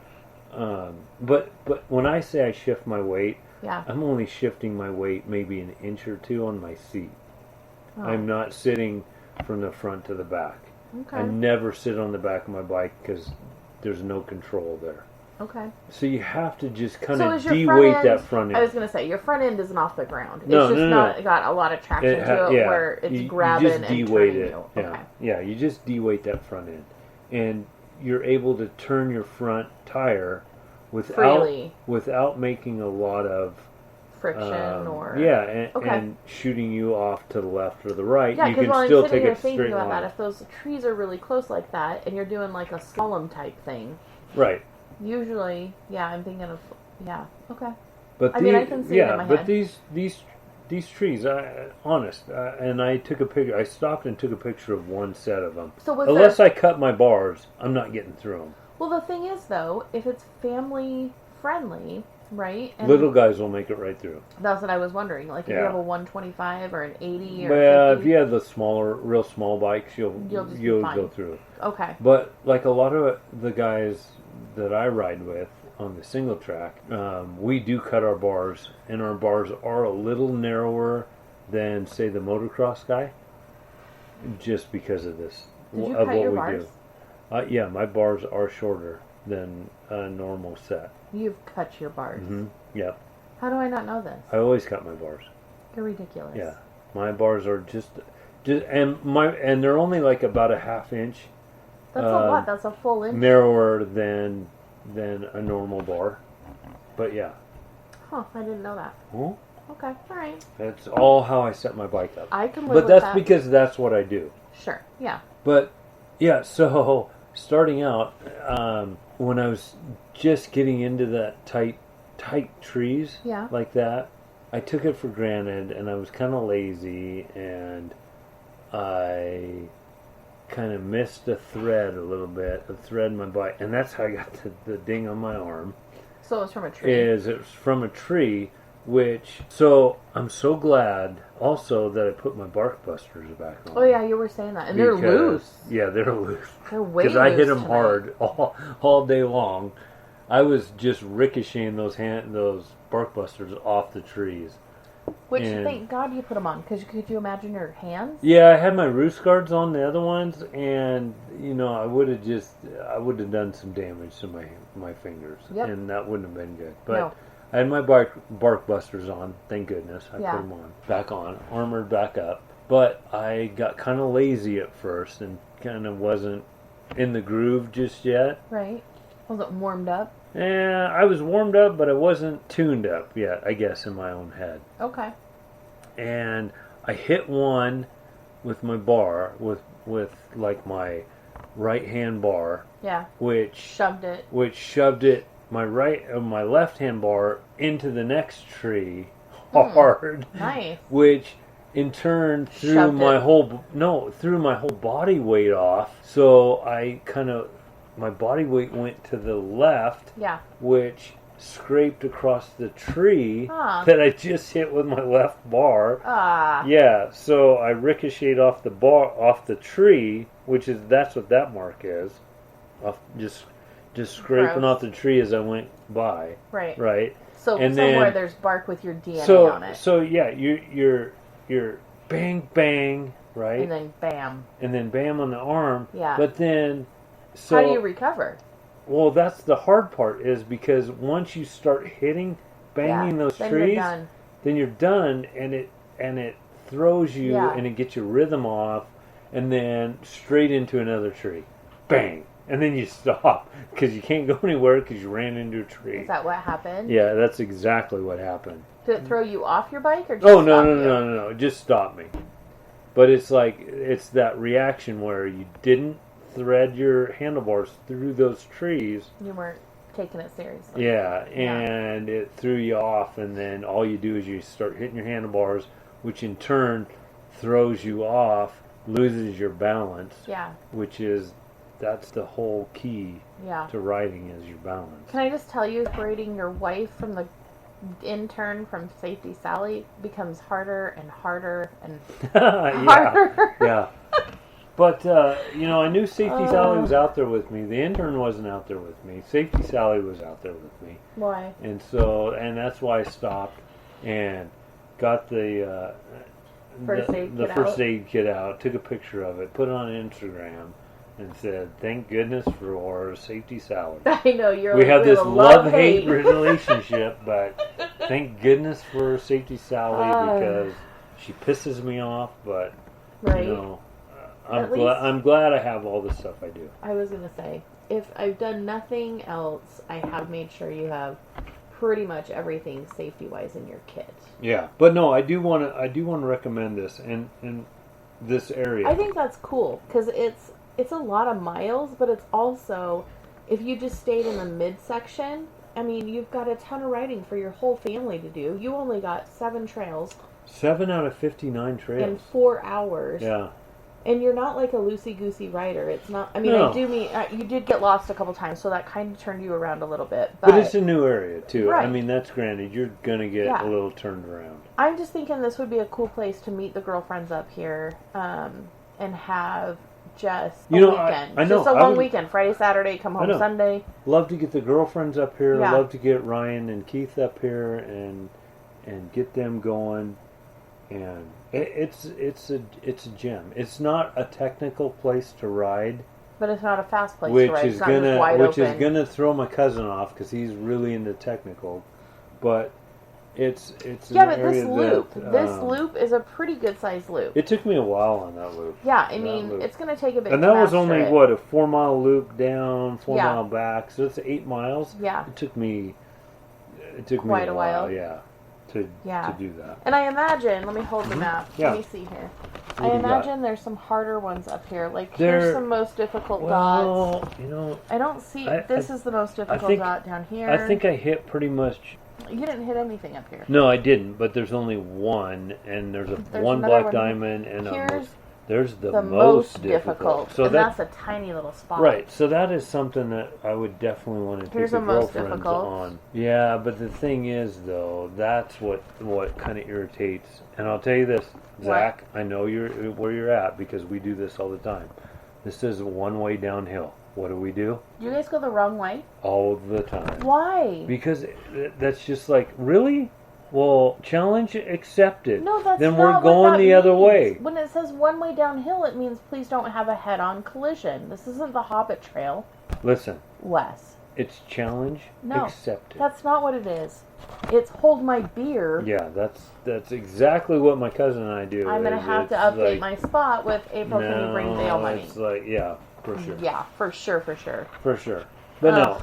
But when I say I shift my weight, I'm only shifting my weight maybe an inch or two on my seat. Oh. I'm not sitting from the front to the back. Okay. I never sit on the back of my bike because there's no control there. Okay. So you have to just kind So of is your de-weight front that end- front end. I was going to say, your front end isn't off the ground. It's No, just no. not got a lot of traction to it yeah. where it's you grabbing just and de-weight turning it. you. Yeah. Okay. Yeah, you just de-weight that front end. And you're able to turn your front tire Freely. without making a lot of Friction or... Yeah, Okay. and shooting you off to the left or the right. Yeah, you because can while still I'm sitting take here a thinking straight about line. that, if those trees are really close like that and you're doing like a slalom type thing, Right. usually, yeah, I'm thinking of... Yeah, okay. But I mean, I can see it in my but head. these trees, honest, and I took a picture. I stopped and took a picture of one set of them. So was Unless there... I cut my bars, I'm not getting through them. Well, the thing is, though, if it's family friendly, right? And Little guys will make it right through. that's what I was wondering. Like, if Yeah. you have a 125 or an 80 or Well, 50, if you have the smaller, real small bikes, You'll just be you'll fine. go through. okay. But like a lot of the guys that I ride with on the single track, we do cut our bars, and our bars are a little narrower than, say, the motocross guy, just because of this. Did you of cut what your we bars? do. Yeah, my bars are shorter than a normal set. You've cut your bars. Yep, How do I not know this? I always cut my bars. You're ridiculous. Yeah, my bars are just and they're only like about a half inch That's a lot. That's a full inch. narrower than a normal bar. But yeah. Huh, I didn't know that. Well, Okay, alright. that's all how I set my bike up. I can live But with that's that. because that's what I do. Sure, yeah. But yeah, so starting out, when I was just getting into that tight trees Yeah. like that, I took it for granted, and I was kind of lazy, and I kind of missed a thread in my bike, and that's how I got the ding on my arm. So it was from a tree. It was from a tree, so I'm so glad also that I put my bark busters back on. Oh yeah, you were saying that. And they're loose. Yeah, they're loose. They're way Because loose I hit them tonight. hard all day long. I was just ricocheting those bark busters off the trees. Which, And- thank God you put them on. Because could you imagine your hands? Yeah, I had my roost guards on the other ones, and I would have done some damage to my fingers, Yep. and that wouldn't have been good. But No. I had my bark busters on. Thank goodness, I Yeah. put them back on, armored back up. But I got kind of lazy at first, and kind of wasn't in the groove just yet. Right. Wasn't warmed up. I was warmed up, but I wasn't tuned up yet, I guess, in my own head. Okay. And I hit one with my bar, with like my right hand bar, Yeah. which Shoved it. shoved it my left hand bar into the next tree hard, Nice. which in turn threw Shoved my it. whole body weight off. So my body weight went to the left, Yeah. which scraped across the tree Ah. that I just hit with my left bar. Ah. Yeah, so I ricocheted off the tree, that's what that mark is. Off just scraping Gross. off the tree as I went by. Right. Right. So And somewhere then- there's bark with your DNA So on it. so yeah, you're bang bang, right? And then bam. And then bam on the arm. Yeah. But then so How do you recover? well, that's the hard part, is because once you start banging those then trees, you're done. then you're done, and it throws you, Yeah. and it gets your rhythm off, and then straight into another tree, bang, and then you stop because you can't go anywhere because you ran into a tree. Is that what happened? Yeah, that's exactly what happened. Did it throw you off your bike or just Oh stop you? no, just stop me. But it's that reaction where you didn't thread your handlebars through those trees. You weren't taking it seriously. Yeah, and it threw you off, and then all you do is you start hitting your handlebars, which in turn throws you off, loses your balance, Yeah. that's the whole key Yeah. to riding, is your balance. Can I just tell you, separating your wife from the intern from Safety Sally becomes harder and harder and harder. Yeah. But, I knew Safety Sally was out there with me. The intern wasn't out there with me. Safety Sally was out there with me. Why? And that's why I stopped and got the First aid kit first out. aid kit out, took a picture of it, put it on Instagram, and said, "Thank goodness for safety salad." I know you're. We like, have this love-hate relationship, but thank goodness for safety Sally because she pisses me off. But right. you know, I'm glad I have all the stuff I do. I was gonna say, if I've done nothing else, I have made sure you have pretty much everything safety-wise in your kit. Yeah, but no, I do want to recommend this in this area. I think that's cool because it's a lot of miles, but it's also, if you just stayed in the midsection, I mean, you've got a ton of riding for your whole family to do. You only got 7 trails. 7 out of 59 trails. In 4 hours. Yeah. And you're not like a loosey-goosey rider. It's not, I mean, no. You did get lost a couple times, so that kind of turned you around a little bit. But it's a new area, too. Right. I mean, that's granted. You're going to get a little turned around. I'm just thinking this would be a cool place to meet the girlfriends up here and have just a weekend. I know. Just a long weekend. Friday, Saturday, come home Sunday. Love to get the girlfriends up here. Yeah. Love to get Ryan and Keith up here and get them going. And it's a gem. It's not a technical place to ride. But it's not a fast place to ride. It's not just wide which open. is gonna throw my cousin off because he's really into technical. But it's but this loop is a pretty good sized loop. It took me a while on that loop. Yeah, I mean it's gonna take a bit. And that was only a 4-mile loop down, 4 mile back, so it's 8 miles. Yeah, it took me quite a while. Yeah, to do that. And I imagine, let me hold the map. Yeah. Let me see here. I imagine there's some harder ones up here. Like here's some most difficult dots. You know, I don't see. This is the most difficult dot down here. I think I hit pretty much. You didn't hit anything up here. No, I didn't. But there's only one, and there's one black diamond, and there's the most difficult. So that's a tiny little spot. Right. So that is something that I would definitely want to take the girlfriends on. Yeah, but the thing is, though, that's what kind of irritates. And I'll tell you this, Zach. I know where you're at because we do this all the time. This is one way downhill. What do? You guys go the wrong way? All the time. Why? Because that's just like, really? Well, challenge accepted. No, that's then not we're going the other way. When it says one way downhill, it means please don't have a head-on collision. This isn't the Hobbit Trail. Listen. Wes. It's challenge accepted. That's not what it is. It's hold my beer. Yeah, that's exactly what my cousin and I do. I'm going to have to update my spot with April, can you bring bail money? It's like, yeah, for sure. Yeah, for sure. For sure. But no,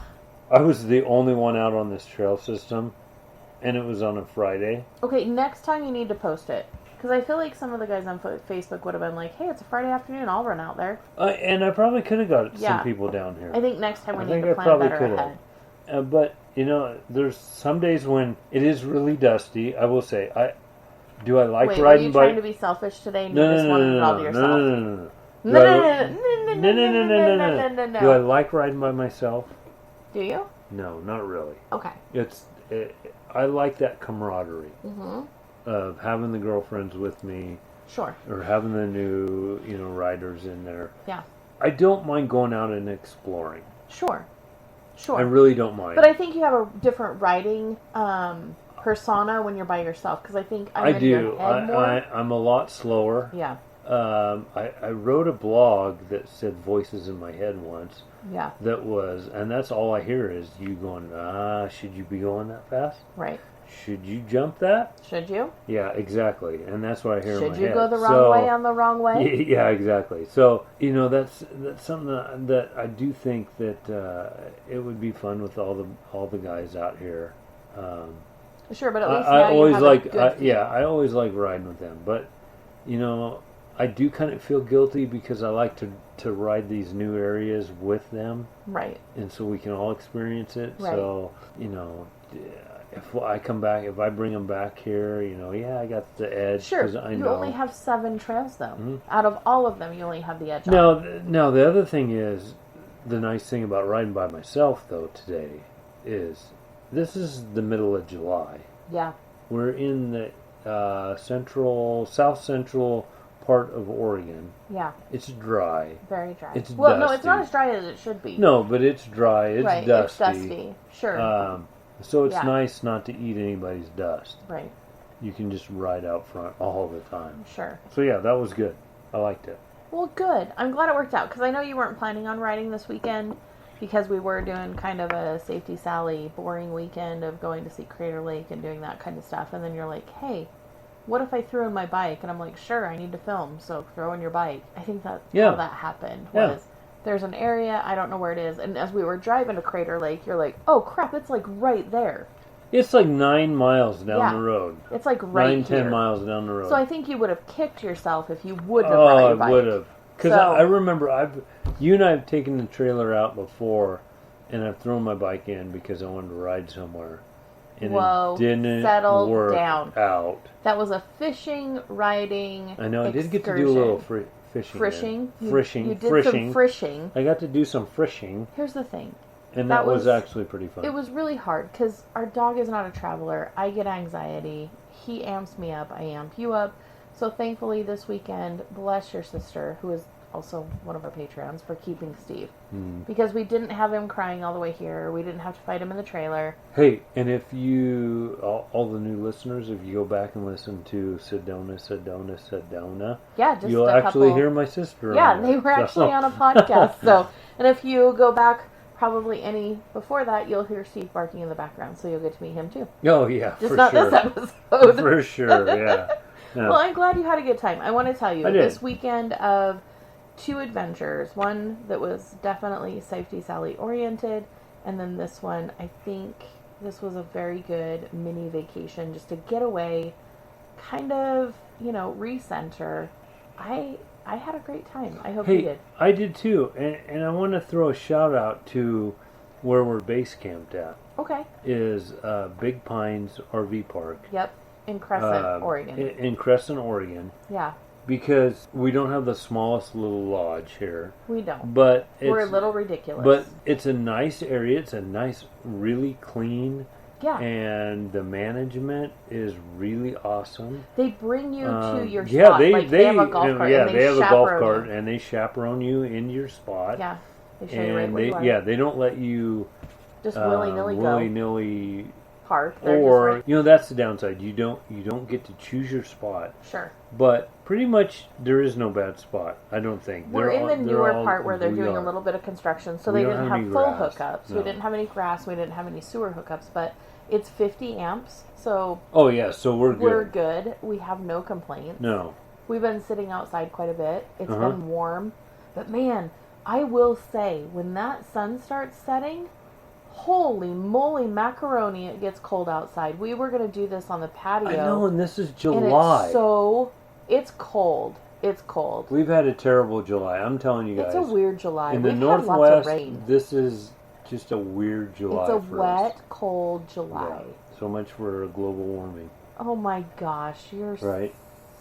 I was the only one out on this trail system, and it was on a Friday. Okay, next time you need to post it. Because I feel like some of the guys on Facebook would have been like, hey, it's a Friday afternoon, I'll run out there. And I probably could have got some people down here. I think next time we need to plan better ahead. But, you know, there's some days when it is really dusty. I will say, do I like riding bike? Are you trying bike? to be selfish today and you just wanted it all to yourself? No. Do I like riding by myself? Do you? No, not really. Okay. I like that camaraderie of having the girlfriends with me. Sure. Or having the new, riders in there. Yeah. I don't mind going out and exploring. Sure. I really don't mind. But I think you have a different riding persona when you're by yourself, because I think I'm in your head more. I'm a lot slower. Yeah. I wrote a blog that said voices in my head once. Yeah. And that's all I hear is you going, should you be going that fast? Right. Should you jump that? Should you? Yeah, exactly. And that's what I hear in my head. Should you go the wrong way on the wrong way? Yeah, exactly. So, that's something that I do think that it would be fun with all the guys out here. Sure, but at least now you have a good team. I always like riding with them. But, I do kind of feel guilty because I like to ride these new areas with them. Right. And so we can all experience it. Right. So, if I come back, if I bring them back here, I got the edge. Sure. You only have 7 trails, though. Mm-hmm. Out of all of them, you only have the edge. Now, the other thing is, the nice thing about riding by myself, though, today, is this is the middle of July. Yeah. We're in the south central part of Oregon. Yeah. It's dry. Very dry. It's dusty. No, it's not as dry as it should be. No, but it's dry. It's right. dusty. It's dusty. Sure. So it's nice not to eat anybody's dust. Right. You can just ride out front all the time. Sure. So yeah, that was good. I liked it. Well, good. I'm glad it worked out, because I know you weren't planning on riding this weekend, because we were doing kind of a Safety Sally boring weekend of going to see Crater Lake and doing that kind of stuff. And then you're like, hey, what if I threw in my bike? And I'm like, sure, I need to film, so throw in your bike. I think that's how that happened. There's an area, I don't know where it is, and as we were driving to Crater Lake, you're like, oh crap, it's like right there. It's like 9 miles down the road. It's like right 10 miles down the road. So I think you would have kicked yourself if you wouldn't have ride your bike. I would have. Because I remember you and I have taken the trailer out before, and I've thrown my bike in because I wanted to ride somewhere. And it didn't work out. That was a fishing, riding I know, I did excursion. get to do a little fishing. Frishing? You did frishing. some frishing. I got to do some frishing. Here's the thing. And that was actually pretty fun. It was really hard because our dog is not a traveler. I get anxiety. He amps me up. I amp you up. So thankfully this weekend, bless your sister, who is also one of our Patreons, for keeping Steve. Because we didn't have him crying all the way here. We didn't have to fight him in the trailer. Hey, and if you, all the new listeners, if you go back and listen to Sedona, yeah, just you'll actually hear my sister. Yeah, they were actually on a podcast. So, and if you go back probably any before that, you'll hear Steve barking in the background, so you'll get to meet him too. Oh, yeah, just not this episode. For sure, yeah. Well, I'm glad you had a good time. I want to tell you, this weekend of 2 adventures, one that was definitely Safety Sally oriented, and then this one, I think this was a very good mini vacation just to get away, kind of, recenter. I had a great time. I hope you did. I did too, and I want to throw a shout out to where we're base camped at. Okay. Is Big Pines RV Park. Yep, in Crescent, Oregon. In Crescent, Oregon. Yeah. Because we don't have the smallest little lodge here. We don't. But we're a little ridiculous. But it's a nice area. It's a nice, really clean. Yeah. And the management is really awesome. They bring you to your spot. They have a golf cart. Yeah, they have a golf cart and they chaperone you into your spot. Yeah. They show you right where you are. Yeah, they don't let you just willy-nilly park. Or that's the downside. You don't get to choose your spot. Sure. But pretty much there is no bad spot. I don't think. We're in the newer part where they're doing a little bit of construction, so they didn't have full hookups. No. We didn't have any grass. We didn't have any sewer hookups, but it's 50 amps, so... Oh, yeah, so we're good. We're good. We have no complaints. No. We've been sitting outside quite a bit. It's been warm. But, man, I will say, when that sun starts setting, holy moly macaroni, it gets cold outside. We were going to do this on the patio. I know, and this is July. And it's cold. It's cold. We've had a terrible July. I'm telling you guys. It's a weird July. In the Northwest, lots of rain. This is just a weird July. It's a wet, cold July. Yeah, so much for global warming. Oh my gosh, you're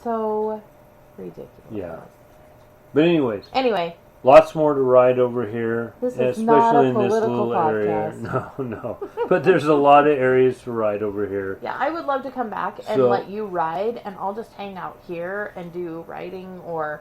so ridiculous. Yeah. But anyway, lots more to ride over here. This is not a political podcast. Area. No. But there's a lot of areas to ride over here. Yeah, I would love to come back and let you ride, and I'll just hang out here and do riding or,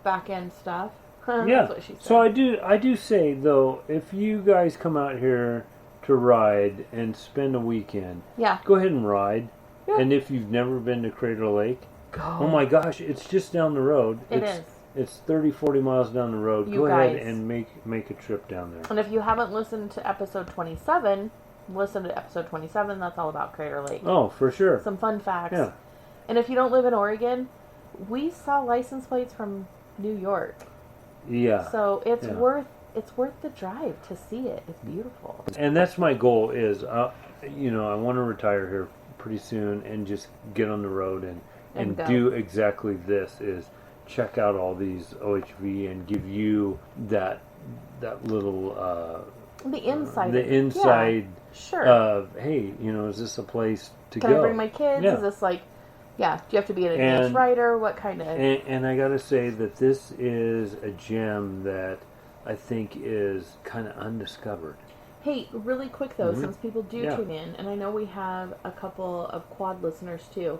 back end stuff. Yeah. That's what she said. So I do say though, if you guys come out here to ride and spend a weekend, go ahead and ride. Yeah. And if you've never been to Crater Lake, go. Oh my gosh, it's just down the road. It's 30, 40 miles down the road. Go ahead and make a trip down there. And if you haven't listened to episode 27, listen to episode 27. That's all about Crater Lake. Oh, for sure. Some fun facts. Yeah. And if you don't live in Oregon, we saw license plates from New York. Yeah. So it's worth the drive to see it. It's beautiful. And that's my goal is, I want to retire here pretty soon and just get on the road and do exactly this, is check out all these OHV and give you that little the inside sure. Of, hey, is this a place to go? Can I bring my kids? Is this like, do you have to be an advanced rider? What kind of... And I got to say that this is a gem that I think is kind of undiscovered. Hey, really quick though, since people do tune in, and I know we have a couple of quad listeners too,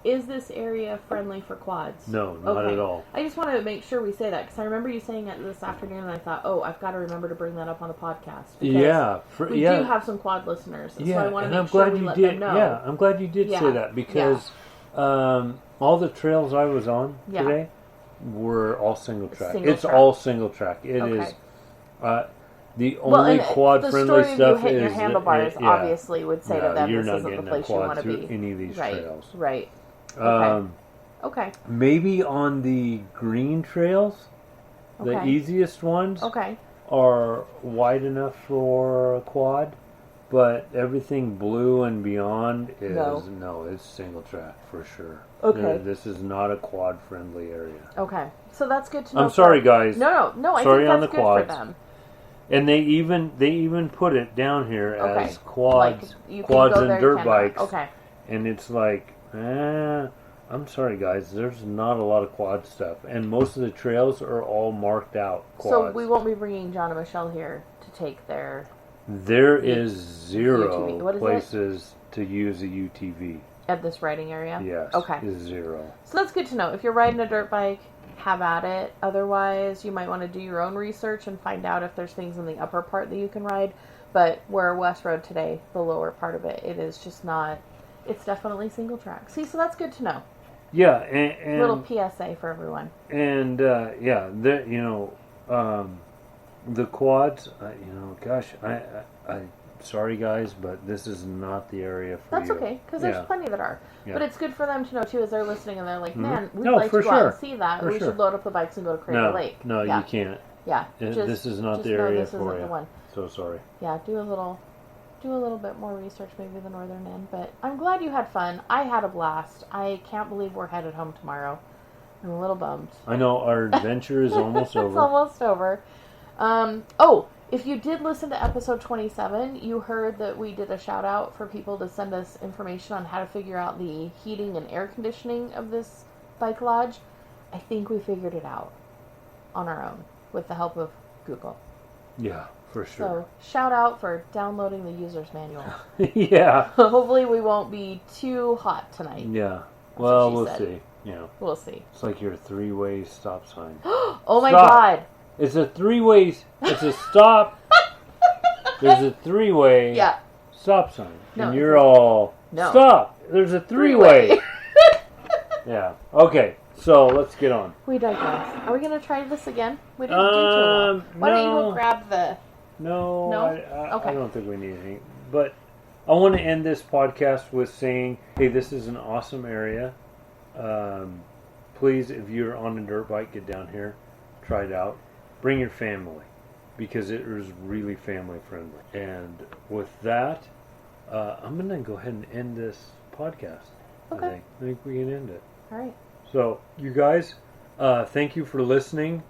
is this area friendly for quads? No, not at all. I just want to make sure we say that, because I remember you saying it this afternoon, and I thought, I've got to remember to bring that up on the podcast. Yeah. We do have some quad listeners, so I want to make sure we let them know. Yeah, I'm glad you did say that, because all the trails I was on today, we're all single track. Single It's track. all single track. It Okay. is. The only quad friendly stuff the story of you hitting is your handlebars yeah. obviously would say to them, you're this not isn't the getting a place you quad want to through be. any of these trails. Right. Okay. Okay. Maybe on the green trails, the Okay. easiest ones Okay. are wide enough for a quad, but everything blue and beyond is no, it's single track for sure. Okay. This is not a quad friendly area. Okay. So that's good to know. I'm sorry, guys. No. I Sorry think on that's the good quads. for them. And they even put it down here as Like, quads, you can quads go and there, dirt you cannot. bikes. Okay. And it's like, I'm sorry, guys. There's not a lot of quad stuff, and most of the trails are all marked out quads. So we won't be bringing John and Michelle here to take their. There is zero UTV. What is places to use a UTV. At this riding area? Yes. Okay. Is zero. So that's good to know. If you're riding a dirt bike, have at it. Otherwise, you might want to do your own research and find out if there's things in the upper part that you can ride. But where West Road today, the lower part of it, it is just not. It's definitely single track. See, so that's good to know. Yeah, and little PSA for everyone. And the quads. Gosh, I sorry guys, but this is not the area for That's you. okay, because there's plenty that are. Yeah. But it's good for them to know too, as they're listening and they're like, man, we'd No, like to for go out sure. and see that. For We sure. should load up the bikes and go to Crater Lake. No, you can't. Yeah, This is not just the know area this for isn't you. the one. So sorry. Yeah, do a little bit more research, maybe the northern end. But I'm glad you had fun. I had a blast. I can't believe we're headed home tomorrow. I'm a little bummed. I know our adventure is almost over. It's almost over. If you did listen to episode 27, you heard that we did a shout out for people to send us information on how to figure out the heating and air conditioning of this bike lodge. I think we figured it out on our own with the help of Google. Yeah, for sure. So, shout out for downloading the user's manual. Yeah. Hopefully we won't be too hot tonight. Yeah. That's Well, what she we'll said. see. Yeah. We'll see. It's like your three-way stop sign. Oh my Stop. God. It's a three-way. It's a stop. There's a three-way Yeah. stop sign. No, And you're all, No. stop. There's a three-way. Yeah. Okay. So let's get on. We digress. Are we going to try this again? We didn't do too well. Why don't you no. go grab the... No, No? I Okay. don't think we need anything. But I want to end this podcast with saying, hey, this is an awesome area. Please, if you're on a dirt bike, get down here. Try it out. Bring your family, because it is really family friendly. And with that, I'm going to go ahead and end this podcast. Okay. I think we can end it. All right. So, you guys, thank you for listening.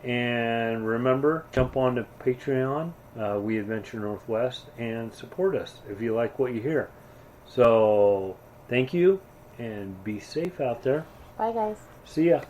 And remember, jump on to Patreon, We Adventure Northwest, and support us if you like what you hear. So, thank you, and be safe out there. Bye, guys. See ya.